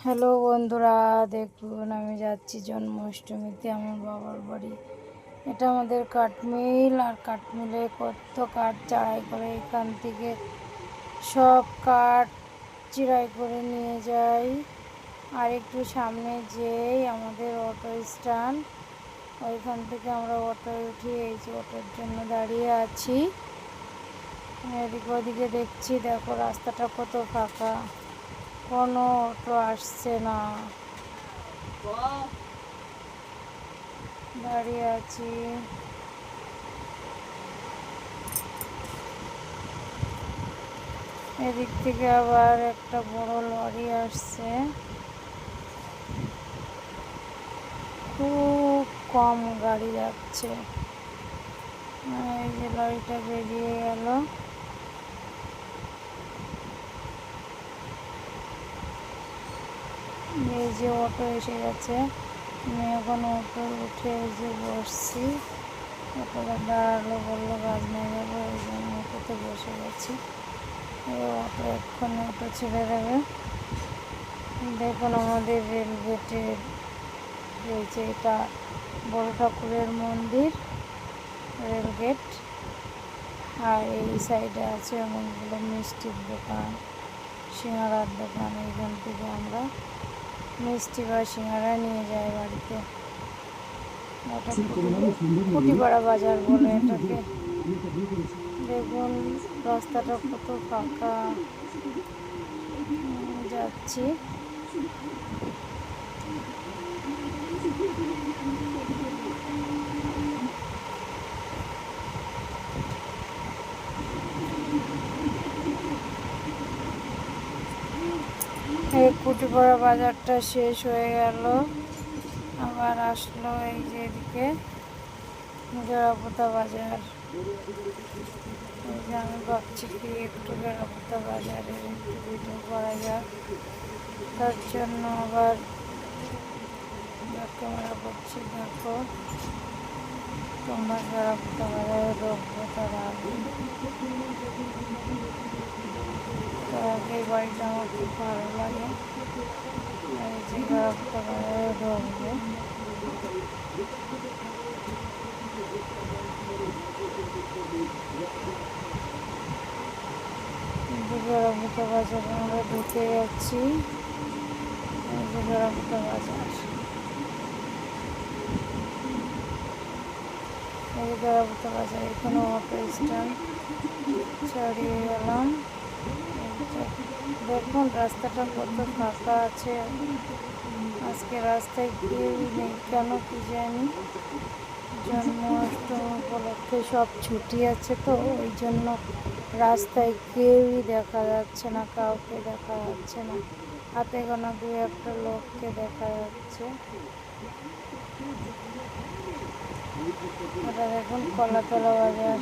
Hello বন্ধুরা, দেখুন আমি যাচ্ছি জন্মাষ্টমীতে আমার বাবার বাড়ি। এটা আমাদের কাঠমিল, আর কাঠমিলে কত কাঠ চাড়াই করে এখান থেকে সব কাঠ চিরাই করে নিয়ে যাই। আর একটু সামনে যেই আমাদের অটো স্ট্যান্ড, ওইখান থেকে আমরা অটোয় উঠি। এই যে অটোর জন্য দাঁড়িয়ে আছি, এদিকে ওদিকে দেখছি। দেখো রাস্তাটা কত ফাঁকা, কোনো অটো আসছে না, দাঁড়িয়ে আছি। এদিক থেকে আবার একটা বড় লরি আসছে, খুব কম গাড়ি যাচ্ছে। এই যে লরিটা বেরিয়ে গেল। এই যে অটো এসে গেছে, আমি এখন অটো উঠে এই যে বসছি। অটোটা দাঁড়ালো, বললো গাছ নিয়ে যাবো, এই জন্য অটোতে বসে গেছি। এই অটো এক্ষুনি অটো ছেড়ে দেবে। দেখুন আমাদের রেল গেটের এই যে এটা বড় ঠাকুরের মন্দির, রেল গেট। আর এই সাইডে আছে অনেকগুলো মিষ্টির দোকান, সিঙ্গারার দোকান। এইখান থেকে আমরা মিষ্টি বা সিঙ্গারা নিয়ে যাই বাড়িতে। এটা কুটিপাড়া বাজার বলে এটাকে। দেখুন রাস্তাটা কত ফাঁকা, যাচ্ছি। এই কুটিপাড়া বাজারটা শেষ হয়ে গেল, আবার আসলো এই যে এদিকে জোড়াপোতা বাজার। এই যে আমি ভাবছি কি একটু জোড়াপোতা বাজারে একটু ভিডিও করা যাক, তার জন্য আবার ক্যামেরা করছি। দেখো তোমরা জোড়াপোতা বাজারে ঢুকবো তার আগে, এই বাড়িটা আমার খুব ভালো লাগে। এই যে জোড়াপোতা বাজারে ঢুকবো। জোড়াপোতা বাজারে আমরা ঢুকে যাচ্ছি। এই যে জোড়াপোতা বাজার, এই জোড়াপোতা বাজার। এখানে অটো স্ট্যান্ড ছাড়িয়ে গেলাম। দেখুন রাস্তাটা কত ফাঁকা আছে, আজকে রাস্তায় কেউই নেই, কেন কি জানি। জন্মাষ্টমী উপলক্ষে সব ছুটি আছে, তো ওই জন্য রাস্তায় কেউই দেখা যাচ্ছে না, কাউকে দেখা যাচ্ছে না। হাতে গোনা দু একটা লোককে দেখা যাচ্ছে। এটা দেখুন কলাতলা বাজার,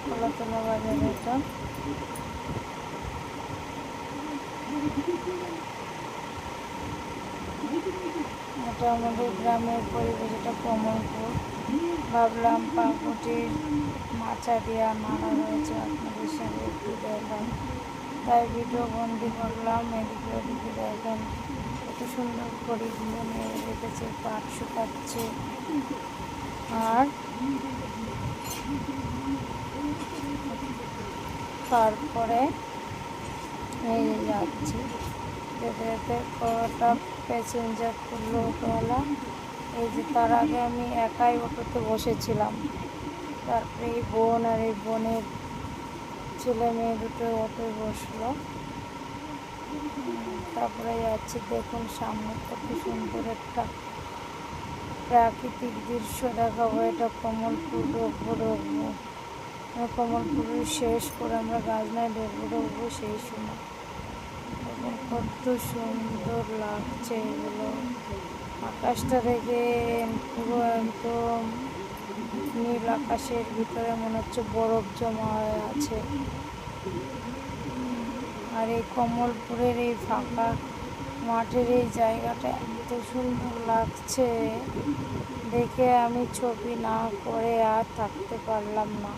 কলাতলা বাজার। এটা আমাদের গ্রামের পরিবেশ, এটা কমলপুর। ভাবলাম পাকুটির মাচা দিয়া নাড়া রয়েছে, আপনাদের সঙ্গে একটু দেখলাম, তাই ভিডিও বন্দি করলাম। এদিকে ওদিকে দেখেন কত সুন্দর করে নিয়ে রেখেছে, পাট শুকাচ্ছে। আর তারপরে এই যাচ্ছি, যেতে যেতে কটা প্যাসেঞ্জার তুললো অটোওয়ালা। এই যে তার আগে আমি একাই অটোতে বসেছিলাম, তারপরে এই বোন আর এই বোনের ছেলে মেয়ে দুটো অটোয় বসলো। তারপরে যাচ্ছি। দেখুন সামনে কত সুন্দর একটা প্রাকৃতিক দৃশ্য দেখাবো। এটা কমলপুর ঢুকবো। কমলপুরের শেষ করে আমরা গাজনায় ঢুকবো সেই সময়। দেখুন কত সুন্দর লাগছে এগুলো। আকাশটা দেখে পুরো একদম নীল আকাশের ভিতরে মনে হচ্ছে বরফ জমা হয়ে আছে। আর এই কমলপুরের এই ফাঁকা মাঠের এই জায়গাটা এত সুন্দর লাগছে, দেখে আমি ছবি না করে আর থাকতে পারলাম না।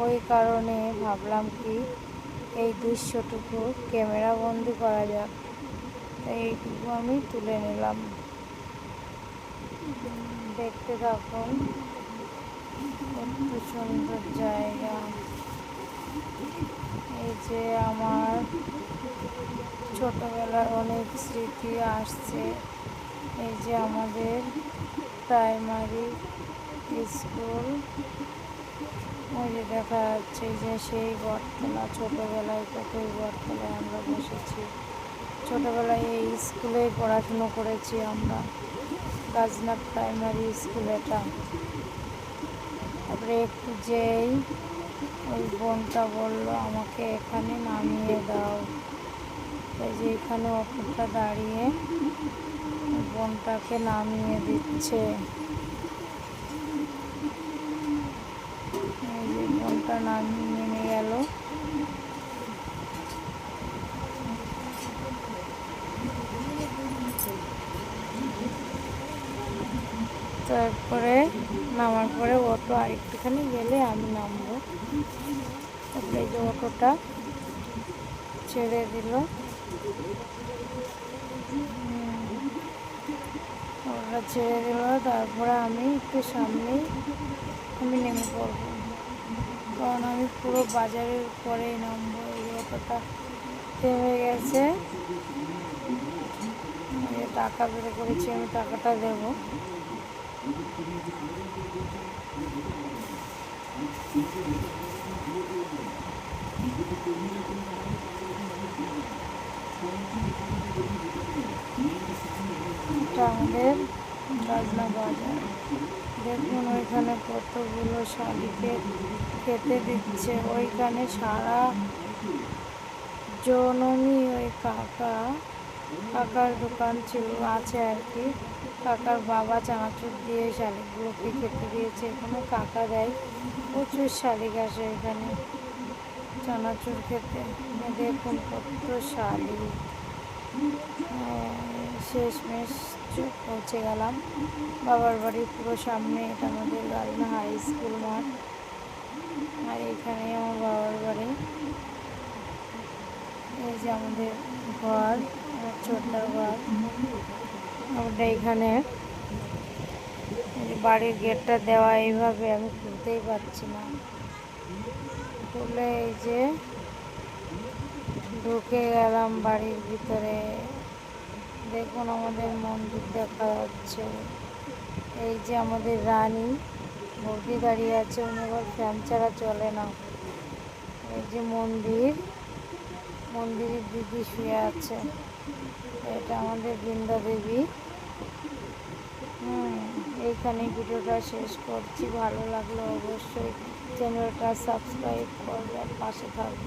ওই কারণে ভাবলাম কি এই দৃশ্যটুকু ক্যামেরা বন্দি করা যাক, তাই এইটুকু আমি তুলে নিলাম। দেখতে থাকুন, কত সুন্দর জায়গা। এই যে আমার ছোটবেলার অনেক স্মৃতি আসছে। এই যে আমাদের প্রাইমারি স্কুল, ওই যে দেখা যাচ্ছে যে সেই বটতলা, ছোটবেলায় কতই বটতলায় আমরা বসেছি। ছোটবেলায় এই স্কুলেই পড়াশুনো করেছি আমরা, গাজনা প্রাইমারি স্কুল এটা। তারপরে একটু যেই ওই বোনটা বললো আমাকে এখানে নামিয়ে দাও, তাই যে এখানে অটোটা দাঁড়িয়ে বোনটাকে নামিয়ে দিচ্ছে। এই যে বোনটা নেমে গেল। তারপরে নামার পরে অটো আরেকটুখানি গেলে আমি নামবো। তারপরে এই যে অটোটা ছেড়ে দিল, অটোটা ছেড়ে দিল। তারপরে আমি একটু সামনেই আমি নেমে পড়বো, কারণ আমি পুরো বাজারের পরেই নামবো। এই অটোটা থেমে গেছে, টাকা বের করেছি, আমি টাকাটা দেবো। এটা আমাদের গাজনা বাজার। দেখুন ওইখানে কতগুলো শালিকে খেতে দিচ্ছে। ওইখানে সারা জনমই ওই কাকার দোকান ছিল, আছে আর কি। কাকার বাবা চানাচুর দিয়ে শালিকগুলোকে খেতে দিয়েছে। এখানে কাকা দেয়, প্রচুর শালিক আসে এখানে চানাচুর খেতে। দেখুন কত শালিক। শেষমেশ পৌঁছে গেলাম বাবার বাড়ির পুরো সামনে। এটা আমাদের গাজনা হাই স্কুল মাঠ, আর এখানেই আমার বাবার বাড়ি। এই যে আমাদের ঘর, আমার ছোট্টার ঘর। আমরা এখানে বাড়ির গেটটা দেওয়া এইভাবে, আমি খুলতেই পারছি না। খুলে এই যে ঢুকে গেলাম বাড়ির ভিতরে। দেখুন আমাদের মন্দির দেখা যাচ্ছে। এই যে আমাদের রানী বৌদি দাঁড়িয়ে আছে, উনি আবার ফ্যান ছাড়া চলে না। এই যে মন্দিরের দিদি শুয়ে আছে, এটা আমাদের বৃন্দা দেবী। এইখানে ভিডিওটা শেষ করছি। ভালো লাগলো অবশ্যই চ্যানেলটা সাবস্ক্রাইব করবেন, পাশে থাকবেন।